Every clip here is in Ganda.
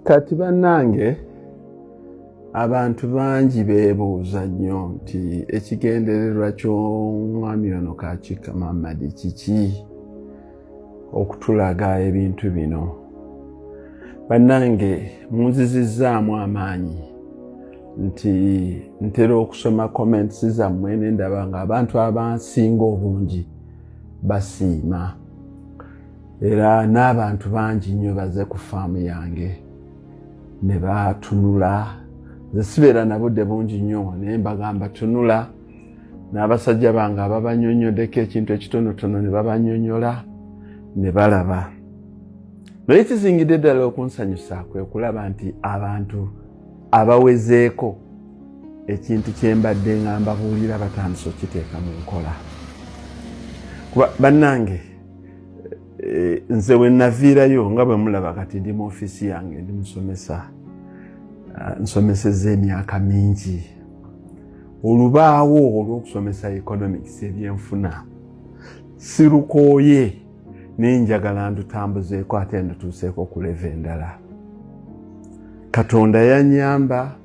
Kati bannange abantu bangi beebuuza nnyo nti ekigendererwa ky'omwami ono Kakiika Muhammad kiki okutulaga ebintu bino. Bannange munzizizzaamu amaanyi nti ntera okusoma comments zammwe ne ndaba nga abantu abansinga obungi basiima era n'abantu bangi nnyo baze ku faamu yange ne batunula. Nze sibeera na budde bungi nnyo naye mbagamba tunula, n'abasajja bange ababanyonyoddeko ekintu ekitonotono ne babanyonyola ne balaba. Naye ekizingidde ddala okunsanyusa kwe kulaba nti abantu abawezeeko ekintu kye mbadde nga mbabuulira batandise okiteeka mu nkola. Kuba bannange nze we naviirayo nga bwe mulaba kati ndi mu ofiisi yange ndi musomesa, nsomesezza emyaka mingi. Olubaawo olw'okusomesa economics ebyenfuna sirukooye naye njagala ndutambuzeeko ate ndutuuseeko ku level endala. Katonda yannyamba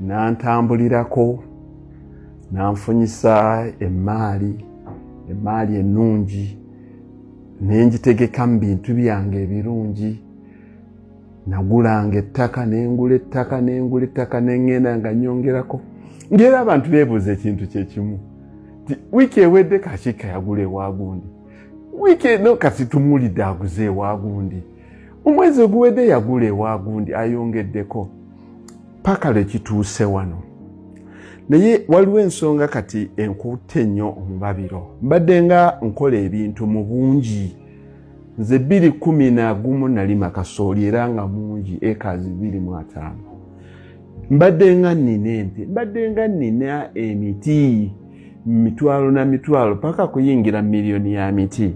n'antambulirako n'anfunyisa emmaali ennungi ne ngitegeka mu bintu byange ebirungi. Nagulanga ettaka n'engula ettaka n'engenda nga nnyongerako. Ngera abantu beebuuza ekintu kye kimu nti wiiki ewedde Kakiika yagula ewa gundi, wiiki eno kati tumulidde aguze ewa gundi, omwezi oguwedde yagula ewa gundi ayongeddeko paka lwe kituuse wano. Naye waliwo ensonga kati enkutte ennyo omubabiro. Mbadde nga nkola ebintu mu bungi. Nze 2011 nalima kasooli era nga mungi ekazi 25. Mbadde nga nnina ente, mbadde nga nnina emiti mitwalo na mitwalo paka kuyingira miliyoni ya miti.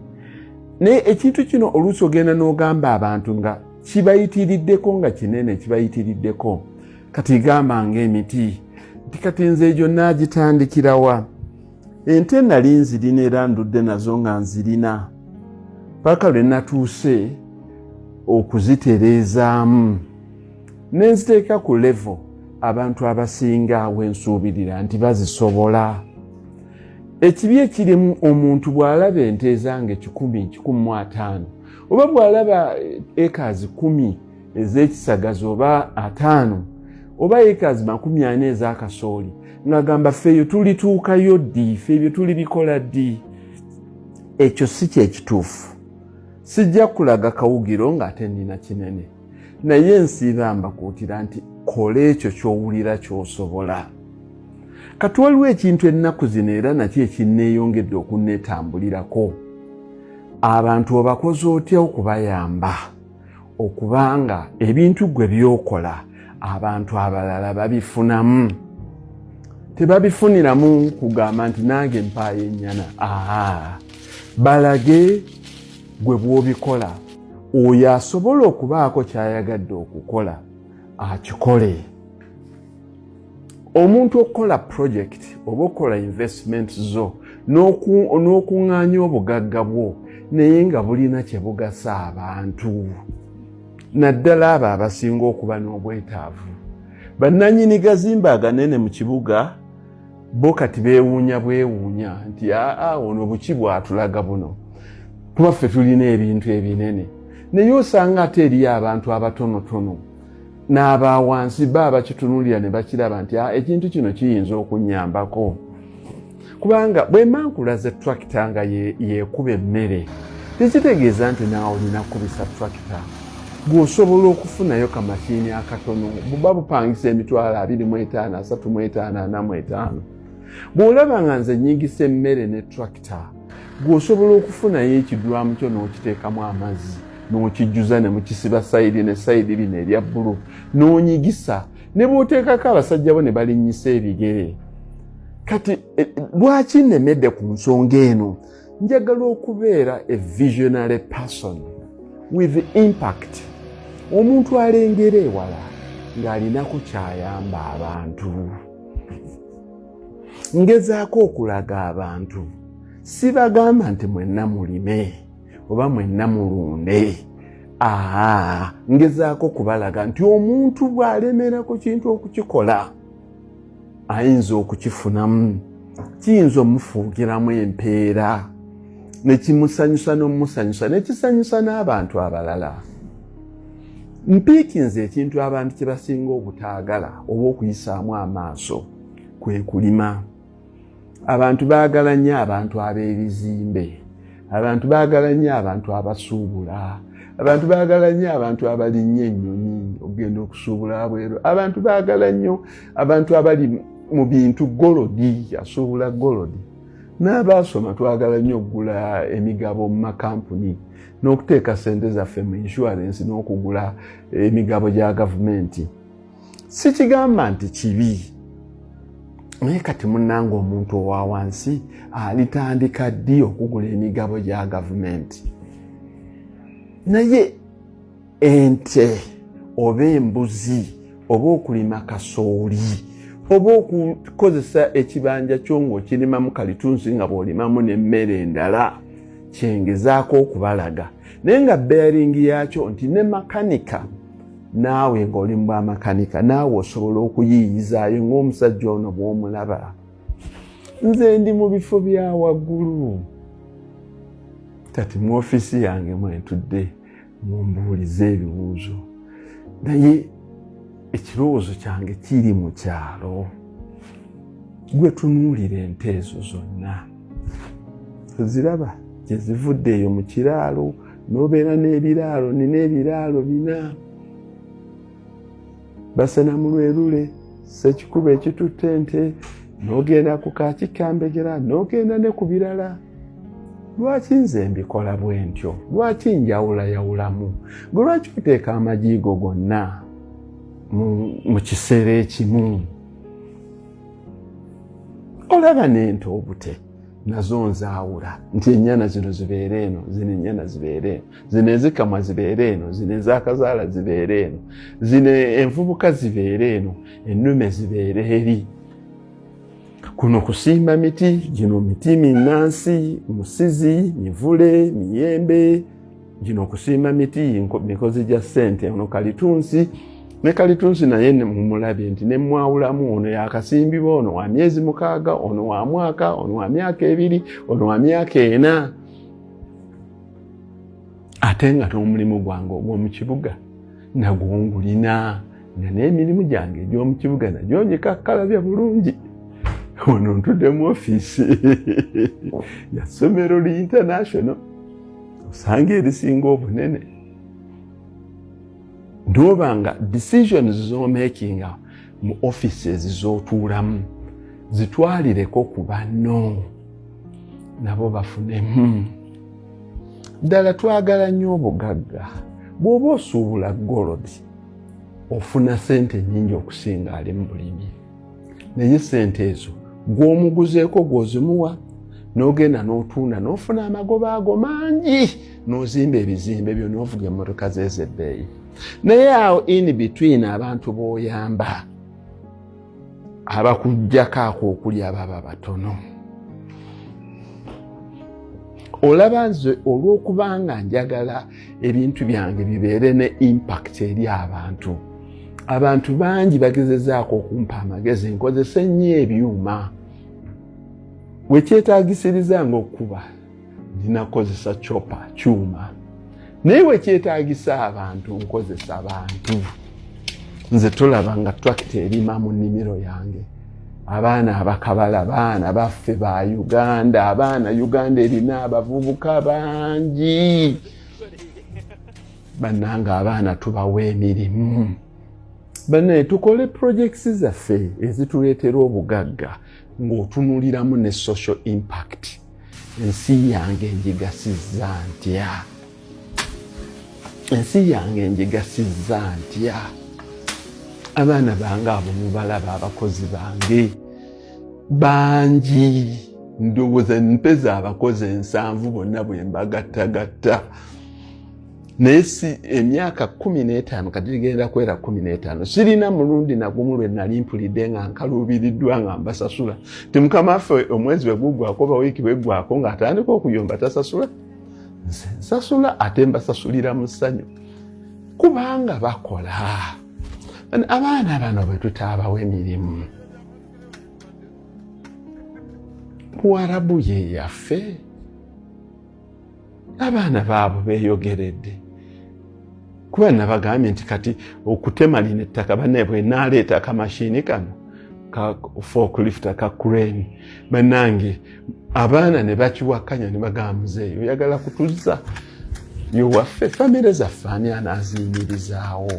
Naye ekintu kino oluusi ogenda n'ogamba abantu nga kibayitiriddeko nga kinene kibayitiriddeko. Kati gamba ng'emiti kati nze egyo naagitandikirawa. Ente nali nzirina era ndudde nazo nga nzirina paka lwe natuuse okuzitereezaamu ne nziteeka ku level abantu abasinga wensuubirira nti bazisobola. Ekibi ekirimu omuntu bw'alaba ente zange 1,000 oba bw'alaba ekazi 10 ez'ekisagazi oba 5 oba ekazi 40 ez'akasooli ng'agamba ffeeyo tulituukayo ddi, ffeebyo tulibikola ddi. Ekyo si kyekituufu. Sijja kulaga kawugiro ng'ate nnina kinene, naye nsiiba mbakuutira nti kola ekyo ky'owulira ky'osobola. Kati waliwo ekintu ennaku zino era nakyo ekinneeyongedde okunneetambulirako. Abantu obakoze otya okubayamba okubanga ebintu gwe by'okola abantu abalala babifunamu. Tebabifuniramu kugamba nti nange mpaayo ennyana. Balage gwe bw'obikola, oyo asobola okubaako ky'ayagadde okukola akikole. Omuntu okukola project oba okukola investment zo n'okuŋŋaanya obugagga bwo naye nga bulina kye bugasa abantu, naddala abo abasinga okuba n'obwetaavu. Bannannyini gazimba aganene mu kibuga bo kati beewuunya bwewuunya nti ono buki bw'atulaga buno, kuba ffe tulina ebintu ebinene. Naye osanga ate eriyo abantu abatonotono n'abawansi bakitunuulira ne bakiraba nti ekintu kino kiyinza okunnyambako. Kubanga bwe mankulaze tractor nga yeekuba emmere tekitegeeza nti naawe olina kubisa tractor. Gw'osobola okufunayo kamashini akatono buba bupangisa emitwalo 25, 35, 45. Bw'olaba nga nze nnyingisa emmere ne tractor, gw'osobola okufunayo ekidwamu kyo n'okiteekamu amazzi n'okijjuza ne mukisiba sayidi ne sayidi lino erya bbulu n'onyigisa ne bw'oteekako abasajja bo ne balinnyisa ebigere. Kati lwaki nnemedde ku nsonga eno? Njagala okubeera a visionary person with impact. Omuntu alengera ewala ng'alinako kyayamba abantu. Ngezaako okulaga abantu, sibagamba nti mwenna mulime oba mwenna mulunde. ngezaako kubalaga nti omuntu bw'alemera ku kintu okukikola ayinza okukifunamu, kiyinza omufuukiramu empeera nekimusanyusa n'omusanyusa nekisanyusa n'abantu abalala. Mpiikinze ekintu abantu kye basinga obutaagala oba okuyisaamu amaaso kwe kulima. Abantu baagala nnyo abantu ab'ebizimbe, abantu baagala nnyo abantu abasuubula, abantu baagala nnyo abantu abalinnye ennyonyi okugenda okusuubula abweru, abantu baagala nnyo abantu abali mu bintu golodi, asuubula golodi. N'abaasoma twagala nnyo okugula emigabo mu makampuni n'okuteeka ssente zaffe mu insurance n'okugula emigabo gya gavumenti. Sikigamba nti kibi, naye kati munnanga omuntu owa wansi alitandika ddi okugula emigabo gya gavumenti? Naye ente oba embuzi oba okulima kasooli oba okukozesa ekibanja kyo ng'okirimamu kalitunsi nga bw'olimamu n'emmere endala, kyengezaako okubalaga. Naye nga bearingi yakyo nti ne makanika, naawe ng'oli mu bwamakanika naawe osobola okuyiyizaayo ng'omusajja ono bw'omulaba. Nze ndi mu bifo bya waggulu, kati mu ofiisi yange mwentudde mumbuulize ebibuuzo, naye ekirowoozo kyange kiri mu kyalo. Gwe tunuulira ente ezo zonna oziraba gye zivudde eyo mu kiraalo, n'obeera n'ebiraalo, nina ebiraalo 4. Basena mu Lwerule, Ssekikuba ekitutte ente, n'ogenda ku Kakikambegera, n'ogenda ne ku birala. Lwaki nze mbikola bwe ntyo? Lwaki njawulayawulamu? Gwe lwaki oteeka amajiigo gonna mu kiseera ekimu? Olaba n'ente obute nazo nzaawula nti ennyana zino zibeera eno, zino ennyana zibeera eno, zino ezikamwa zibeera eno, zino ezakazaala zibeera eno, zino envubuka zibeera eno, ennume zibeera eri. Kuno kusimba miti, gino miti minnansi, musizi, mivule, miyembe, gino kusimba miti mikozi gya ssente, ono kalitunsi. Ne kalitunsi naye mumulabye nti ne mwawulamu, ono yakasimbibwa, ono wa myezi 6, ono wa mwaka, ono wa myaka 2, ono wa myaka 4. Ate nga n'omulimu gwange ogw'omu kibuga nagwo ngulina, nga n'emirimu gyange egy'omu kibuga nagyo ngikakkalabya bulungi. Ono ntudde mu ofiisi ya ssomero li international, osanga erisinga obunene. Ndoba nga decisions z'omakinga mu offices z'otuulamu zitwalireko ku banno nabo bafunemu. Ddala twagala nnyo obugagga. Bw'oba osuubula golodi ofuna ssente nnyingi okusinga ali mu bulimi, naye ssente ezo gw'omuguzeeko gw'ozimuwa, n'ogenda n'otunda n'ofuna amagoba ago mangi, n'ozimba ebizimbe byo n'ovuga emmotoka z'ezebbeeyi. Naye awo in between abantu b'oyamba abakuggyako ako okulya baba batono. Olaba nze olw'okubanga njagala ebintu byange bibeere ne impact eri abantu. Abantu bangi bagezezaako okumpa amagezi nkozese nnyo ebyuma. Wekyetaagisiriza ng'okuba ninakozesa chopa, kyuma. Naye wekyetaagisa abantu nkozesa abantu. Nze tolaba nga tractor erima mu nnimiro yange. Abaana abakabala, abaana baffe ba Uganda, abaana Uganda erina abavubuka bangi. Bannanga abaana tubawa emirimu. Bane tukole projects zaffe ezituleetera obugagga ng'otunuuliramu ne social impact. Ensi yange njigasiza ntya? Ensi yange njigasiza ntya? Abaana bange abo mubalaba abakozi bange bangi, ndowooza mpeza abakozi 7 bonna bwe mbagattagatta. Naye si emyaka 15 kati genda kwera 15 sirina mulundi nagumu lwe nali mpulidde nga nkaluubiriddwa nga mbasasula. Ti Mukama waffe omwezi bwe guggwako oba wiiki bwe guggwako ng'atandika okuyomba tasasula. Nsasula ate mbasasulira mu ssanyu. kubanga bakola. Abaana bano bwe tutaabawo emirimu, Buwarabu ye yaffe, abaana baabo beeyogeredde. Kuba nabagambye nti kati okutema lino ettaka banne bwe naaleeta akamashini kano ka forklift ka crane, bannange abaana ne bakiwakanya ne bagamba muzeeyi oyagala kutuzza yowaffe, famire zaffe ani anaazinyiririzaawo.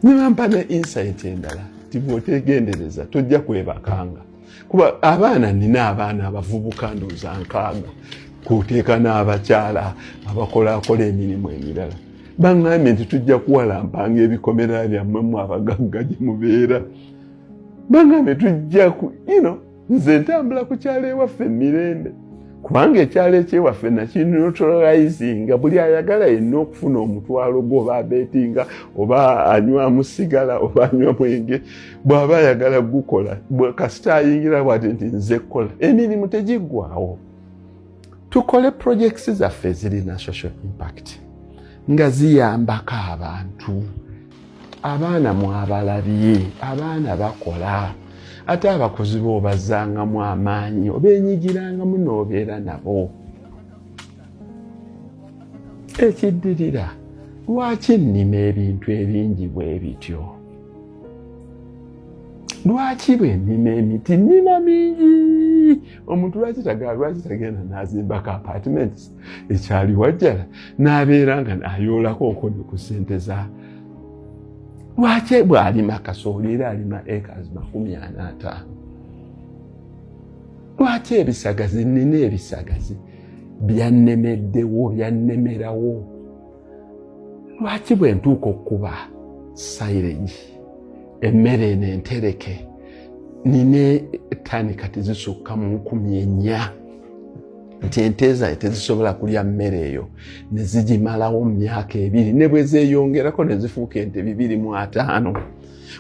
Ne bampa ne insight endala nti bw'otegendereza tojja kwebakanga. Kuba abaana nina abaana abavubuka ndowooza 6 kwoteeka n'abakyala abakolaakola emirimu emirala. Baŋŋambye nti tujja kuwalampanga ebikomera byammwe mu abagagga gye mubeera. Baŋŋambye tujja nze ntambula ku kyalo ewaffe emirembe, kubanga ekyalo ekyewaffe nakineutralizinga. Buli ayagala yenna okufuna omutwalo gwe oba abeetinga oba anywamu sigala oba anywa mwenge, bw'aba ayagala gukola kasita ayingira bw'ati nti nze kukola, emirimu tegiggwawo. Tukole projects zaffe ezirina social impact nga ziyambako abantu. Abaana mwabalabye, abaana bakola, ate abakozi bo bazangamu amaanyi obeenyigirangamu n'obeera nabo. Ekiddirira, lwaki nnima ebintu ebingi bwe bityo? Lwaki bwe nnima emiti nnima mingi? Omuntu lwaki tagenda n'azimbako apartments ekyali Wajjala n'abeera nga ayoolako okone ku ssente za. Lwaki bw'alima kasooli era alima acres 45? Lwaki ebisagazi nnina ebisagazi byannemeddewo byannemerawo? Lwaki bwe ntuuka okuba silage emmere eno entereke nina ttani kati zisukka mu 4,000 nti ente zange tezisobola kulya mmere eyo ne zigimalawo mu myaka 2 ne bwe zeeyongerako ne zifuuka ente 205?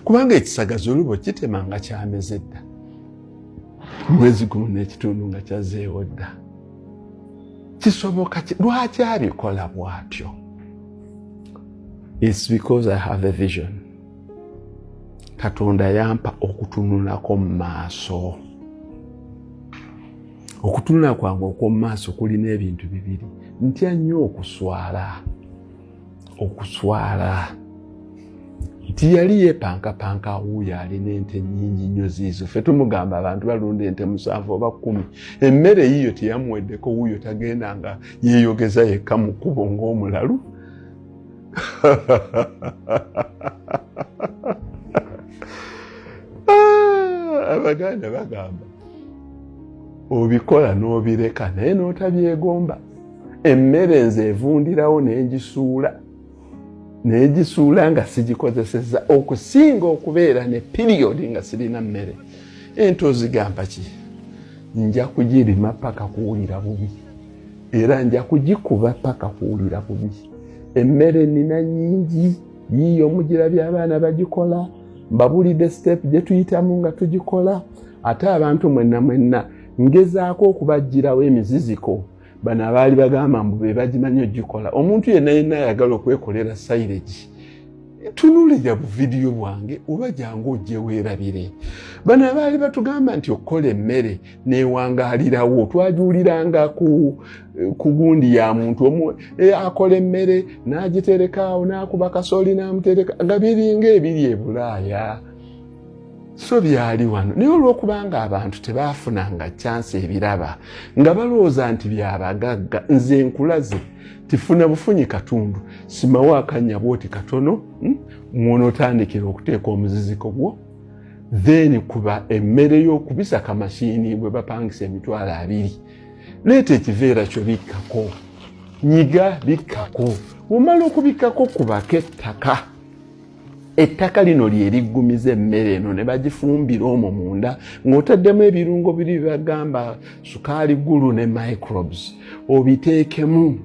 Kubanga ekisagazi olubo kitema nga kyameze dda, mwezi 1.5 nga kyazeewo dda. Kisoboka lwaki abikola bw'atyo? It's because I have a vision. Katonda yampa okutunulako mu maaso. Okutunula kwange okw'omu maaso kulina ebintu 2. Ntya nnyo okuswala. Nti yali yeepankapanka wuuyo alina ente nnyingi nnyo ziizo. Ffe tumugamba abantu balunda ente 7 oba 10. Emmere yiyo teyamuweddeko, wuuyo tagenda nga yeeyogeza yekka mu kkubo ng'omulalu. Abaganda bagamba obikola n'obireka naye n'otabyegomba. Emmere nze evundirawo n'egisuula nga sigikozesezza, okusinga okubeera ne period nga sirina mmere. Ente ozigamba ki? Nja kugirima paka kuwulira bubi, era nja kugikuba paka kuwulira bubi. Emmere nina nnyingi, yiyo mugirabye abaana bagikola, mbabulidde step gye tuyitamu nga tugikola. Ate abantu mwenna ngezaako okubagirawo emiziziko. Bano abaali bagamba mbu be bagimanyi ogikola. Omuntu yenna ayagala okwekolera silage, tunulira bu video bwange oba jangu ojje weerabire. Bano abaali batugamba nti okukola emmere neewangaalirawo, twajuuliranga ku gundi ya muntu akola emmere n'agiterekaawo n'akuba kasooli n'amutereka nga biringa ebiri e Bulaaya. So byali wano. Naye olw'okubanga abantu tebaafunanga chance ebiraba nga balowooza nti byabagagga, nze nkulaze tifuna bufunyi katundu, simawo akanya bwoti katono, mw'onootandikira okuteeka omuziziko gwo, then kuba emmere y'okubisa kamashini bwe bapangisa emitwalo 2. Leeta ekiveera kyo bikkako, nyiga bikkako. Omala okubikkako kubako ettaka. Ettaka lino lye liggumiza emmere eno ne bagifumbira omwo munda ng'otaddemu ebirungo biri bagamba sukaali ggulu ne microbes. Obiteekemu,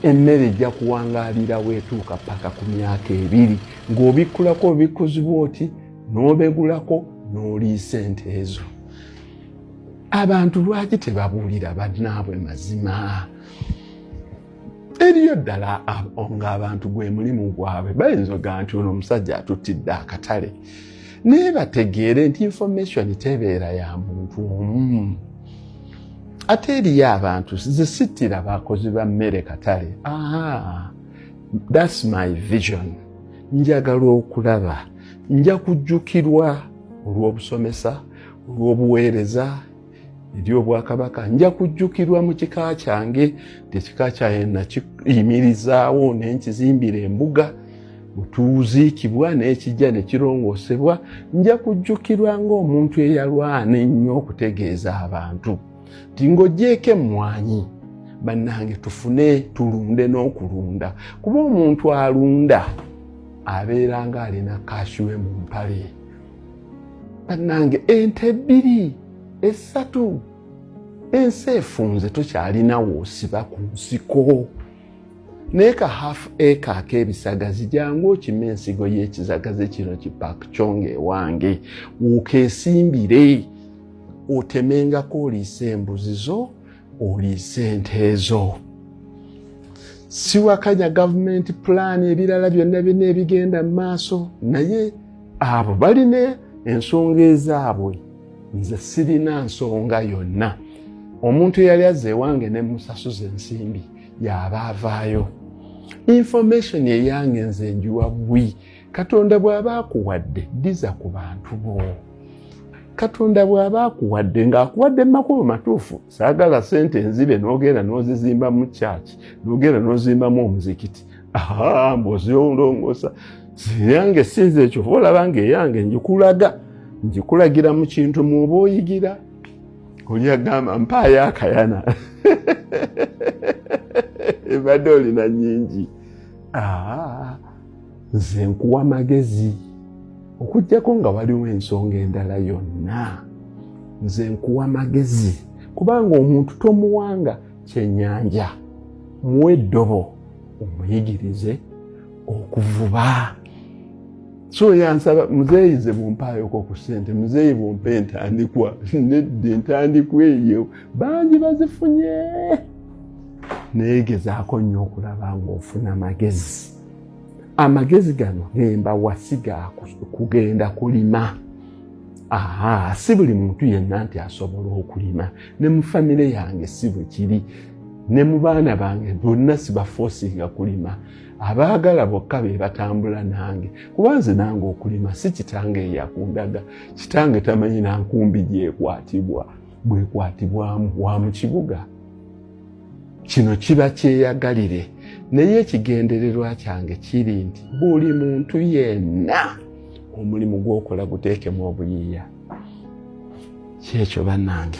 emmere ejja kuwangaalirawo etuuka paka ku myaka 2 ng'obikkulako obikuzibwa oti n'obegulako n'oliisa ente ezo. Abantu lwaki tebabuulira bannaabwe mazima? eriyo ddala ng'abantu gwe mulimu gwabwe bayinza ogaa nti ono omusajja atutidde akatale naye bategeere nti information tebeera ya muntu omu. Ate eriyo abantu zisittira bakozi ba mmere katale. That's my vision. Njagala okulaba nja kujjukirwa olw'obusomesa, olw'obuweereza eri obwakabaka. Nja kujjukirwa mu kika kyange, ekika kyange nakiyimirizaawo ne nkizimbira embuga, butuuziikibwa n'ekijja ne kirongoosebwa. Nja kujjukirwa ng'omuntu eyalwana ennyo okutegeeza abantu nti ng'oggyeko emmwanyi bannange tufune tulunde n'okulunda, kuba omuntu alunda abeera ng'alina kashiwe mu mpale. Bannange ente 2, 3, ensi efunze tokyalina woosiba ku nsiko. Naye ka half acre ak'ebisagazi jangu okima ensigo y'ekizagazi kino kipakiconge ewange wokeesimbire otemengako oliise embuzi zo, oliise ente ezo. Siwakanya gavumenti plan ebirala byonna byonna ebigenda mu maaso, naye abo balina ensonga ezaabwe. Nze sirina nsonga yonna. Omuntu eyali azze ewange ne musasuza ensimbi y'aba avaayo. Information eyange nze njiwa bwi. Katonda bw'aba akuwadde ddiza ku bantu bo. Katonda bw'aba akuwadde ng'akuwadde mu makubo matuufu, saagala sente nzibe n'ogenda n'ozizimba mu kyaki, n'ogenda n'ozimbamu omuzikiti. Mb'ozirongoosa. Yange sinze ekyo olaba ng'eyange njikulagira mu kintu mw'oba oyigira. Oli agamba mpaayo akayana. Ebadde olina nnyingi. Nze nkuwa magezi. Okujjako nga waliwo ensonga endala yonna. Nze nkuwa magezi. Kubanga omuntu tomuwanga kyennyanja. Muwe eddobo omuyigirize okuvuba. So yansaba muzeeyize bumpaayoko ku ssente, muzeeyi bumpe entandikwa. Nedda entandikwa eyo bangi bazifunye. Neegezaako nnyo okulaba ng'ofuna amagezi. Amagezi gano gemba wasiga kugenda kulima. Si buli muntu yenna nti asobola okulima. Ne mu famire yange si bwe kiri. Ne mu baana bange bonna sibaforcinga kulima. Abaagala bokka be batambula nange. Kuba nze nange okulima si kitange eyakundaga. Kitange tamanyi na nkumbi gyekwatibwa. Bwekwatibwamu wa mu kibuga. Kino kiba kyeyagalire. Naye ekigendererwa kyange kiri nti buli muntu yenna omulimu gw'okola guteekemu obuyiiya. Kyekyo bannange.